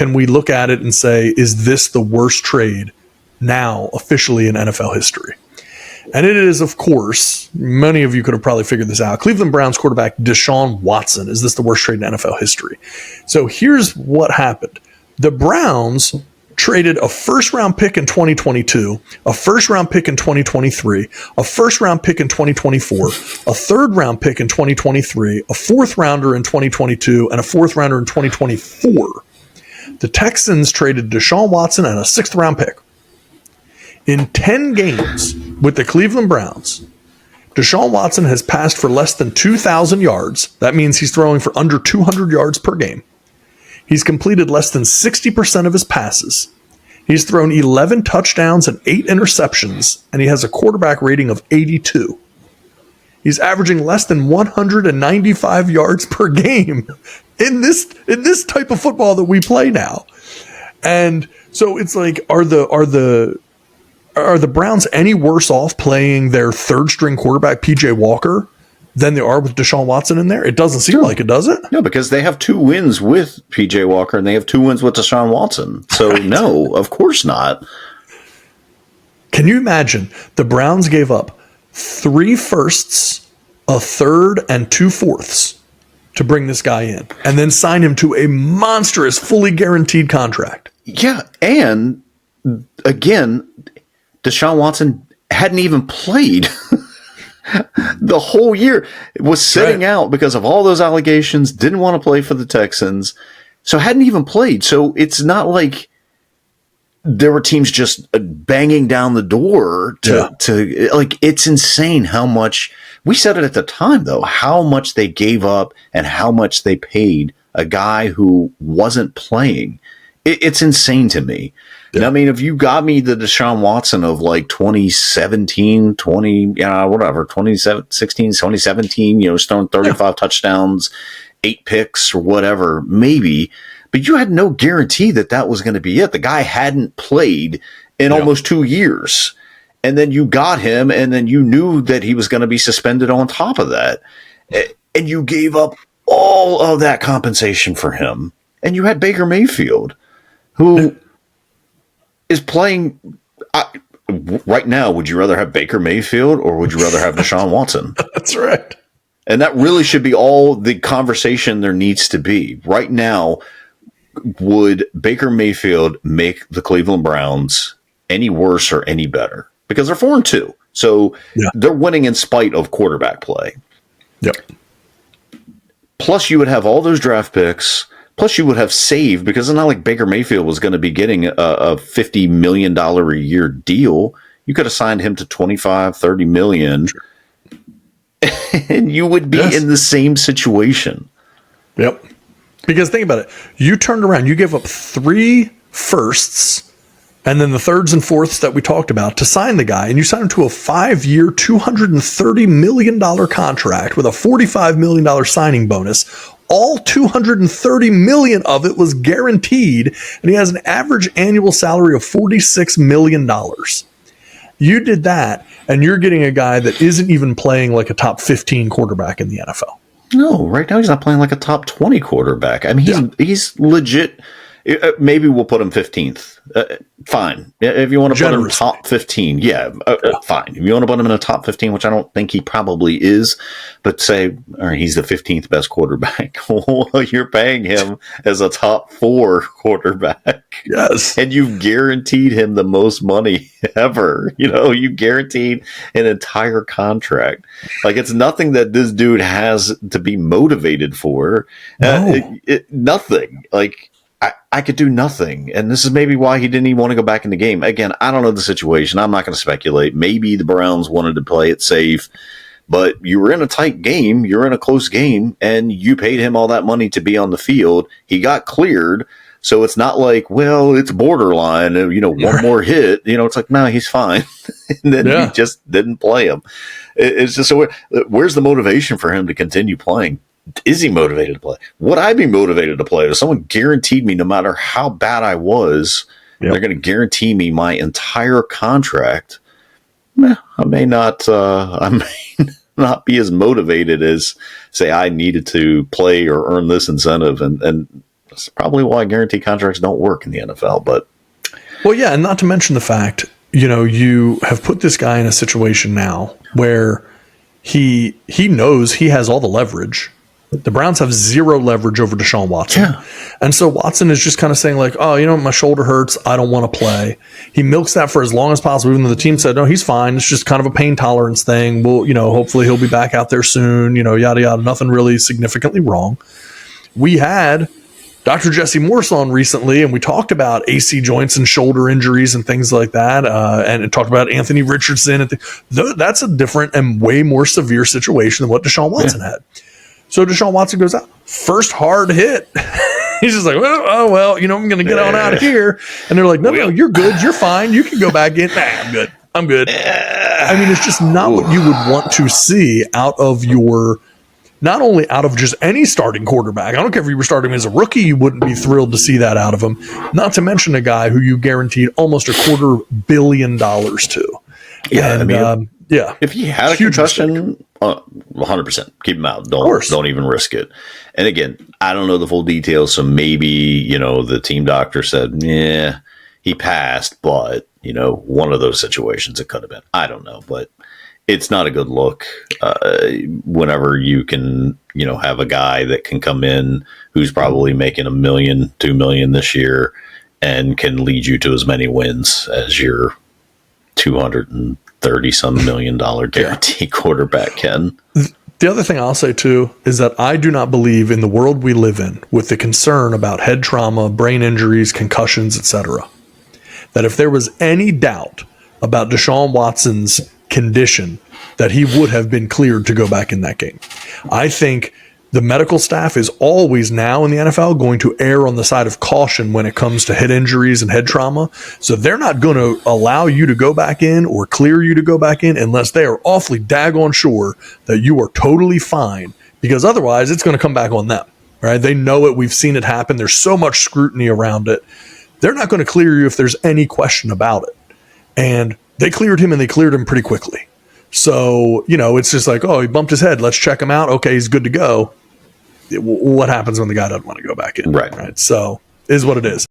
can we look at it and say, is this the worst trade now officially in NFL history? And it is, of course, many of you could have probably figured this out. Cleveland Browns quarterback Deshaun Watson. Is this the worst trade in NFL history? So here's what happened. The Browns traded a first-round pick in 2022, a first-round pick in 2023, a first-round pick in 2024, a third-round pick in 2023, a fourth-rounder in 2022, and a fourth-rounder in 2024. The Texans traded Deshaun Watson and a sixth-round pick. In 10 games with the Cleveland Browns, Deshaun Watson has passed for less than 2,000 yards. That means he's throwing for under 200 yards per game. He's completed less than 60% of his passes. He's thrown 11 touchdowns and 8 interceptions, and he has a quarterback rating of 82. He's averaging less than 195 yards per game in this type of football that we play now. And so it's like, are the Browns any worse off playing their third string quarterback, PJ Walker, than they are with Deshaun Watson in there? It doesn't seem like it, does it? No, because they have 2 wins with PJ Walker and they have 2 wins with Deshaun Watson. So right. No, of course not. Can you imagine the Browns gave up 3 firsts, a third, and 2 fourths to bring this guy in and then sign him to a monstrous, fully guaranteed contract? Yeah, and again, Deshaun Watson hadn't even played the whole year. Was sitting out because of all those allegations, didn't want to play for the Texans, so hadn't even played. So it's not like there were teams just banging down the door to like, it's insane how much, we said it at the time though, how much they gave up and how much they paid a guy who wasn't playing. It's insane to me. Yeah. I mean, if you got me the Deshaun Watson of like 2017, 2017, throwing 35 touchdowns, 8 picks or whatever, maybe, but you had no guarantee that was going to be it. The guy hadn't played in almost 2 years. And then you got him, and then you knew that he was going to be suspended on top of that. And you gave up all of that compensation for him. And you had Baker Mayfield, who is playing right now. Would you rather have Baker Mayfield or would you rather have Deshaun Watson? That's right. And that really should be all the conversation there needs to be. Right now, would Baker Mayfield make the Cleveland Browns any worse or any better? Because they're 4-2. So they're winning in spite of quarterback play. Yep. Plus, you would have all those draft picks. Plus, you would have saved, because it's not like Baker Mayfield was going to be getting a $50 million a year deal. You could have signed him to $25-30 million, and you would be in the same situation. Yep. Because think about it. You turned around. You gave up 3 firsts and then the thirds and fourths that we talked about to sign the guy, and you signed him to a 5-year, $230 million contract with a $45 million signing bonus. All $230 million of it was guaranteed, and he has an average annual salary of $46 million. You did that, and you're getting a guy that isn't even playing like a top 15 quarterback in the NFL. No, right now he's not playing like a top 20 quarterback. I mean, he's legit. Maybe we'll put him 15th. Fine. If you want to put him top 15, fine. If you want to put him in a top 15, which I don't think he probably is, but say, all right, he's the 15th best quarterback. Well, you're paying him as a top 4 quarterback. Yes. And you've guaranteed him the most money ever. You guaranteed an entire contract. Like, it's nothing that this dude has to be motivated for. No. Nothing. Like, I could do nothing. And this is maybe why he didn't even want to go back in the game. Again, I don't know the situation. I'm not going to speculate. Maybe the Browns wanted to play it safe, but you were in a tight game. You're in a close game, and you paid him all that money to be on the field. He got cleared. So it's not like, well, it's borderline, one more hit. It's like, no, he's fine. And then you just didn't play him. It's just so where's the motivation for him to continue playing? Is he motivated to play? Would I be motivated to play? If someone guaranteed me, no matter how bad I was, they're going to guarantee me my entire contract, I may not be as motivated as, say, I needed to play or earn this incentive. And That's probably why guaranteed contracts don't work in the NFL. But well, yeah, and not to mention the fact, you have put this guy in a situation now where he knows he has all the leverage. The Browns have zero leverage over Deshaun Watson. Yeah. And so Watson is just kind of saying like, oh, my shoulder hurts. I don't want to play. He milks that for as long as possible, even though the team said, no, he's fine. It's just kind of a pain tolerance thing. Well, hopefully he'll be back out there soon, yada, yada. Nothing really significantly wrong. We had Dr. Jesse Morse on recently, and we talked about AC joints and shoulder injuries and things like that. And it talked about Anthony Richardson. That's a different and way more severe situation than what Deshaun Watson had. So Deshaun Watson goes out. First hard hit. He's just like, well, I'm going to get on out of here. And they're like, no, you're good. You're fine. You can go back in. Nah, I'm good. I mean, it's just not what you would want to see out of not only out of just any starting quarterback. I don't care if you were starting as a rookie, you wouldn't be thrilled to see that out of him. Not to mention a guy who you guaranteed almost $250 million to. Yeah, and, if he had a concussion, 100%, keep him out. Don't even risk it. And again, I don't know the full details, so maybe the team doctor said, yeah, he passed, but one of those situations it could have been. I don't know, but it's not a good look whenever you can have a guy that can come in who's probably making $1 million, $2 million this year and can lead you to as many wins as your 230-some $1 million guarantee quarterback can. The other thing I'll say, too, is that I do not believe in the world we live in with the concern about head trauma, brain injuries, concussions, etc., that if there was any doubt about Deshaun Watson's condition, that he would have been cleared to go back in that game. I think the medical staff is always now in the NFL going to err on the side of caution when it comes to head injuries and head trauma. So they're not going to allow you to go back in or clear you to go back in unless they are awfully daggone sure that you are totally fine, because otherwise it's going to come back on them, right? They know it. We've seen it happen. There's so much scrutiny around it. They're not going to clear you if there's any question about it. And they cleared him, and they cleared him pretty quickly. So, it's just like, oh, he bumped his head. Let's check him out. Okay, he's good to go. What happens when the guy doesn't want to go back in? Right. So, is what it is.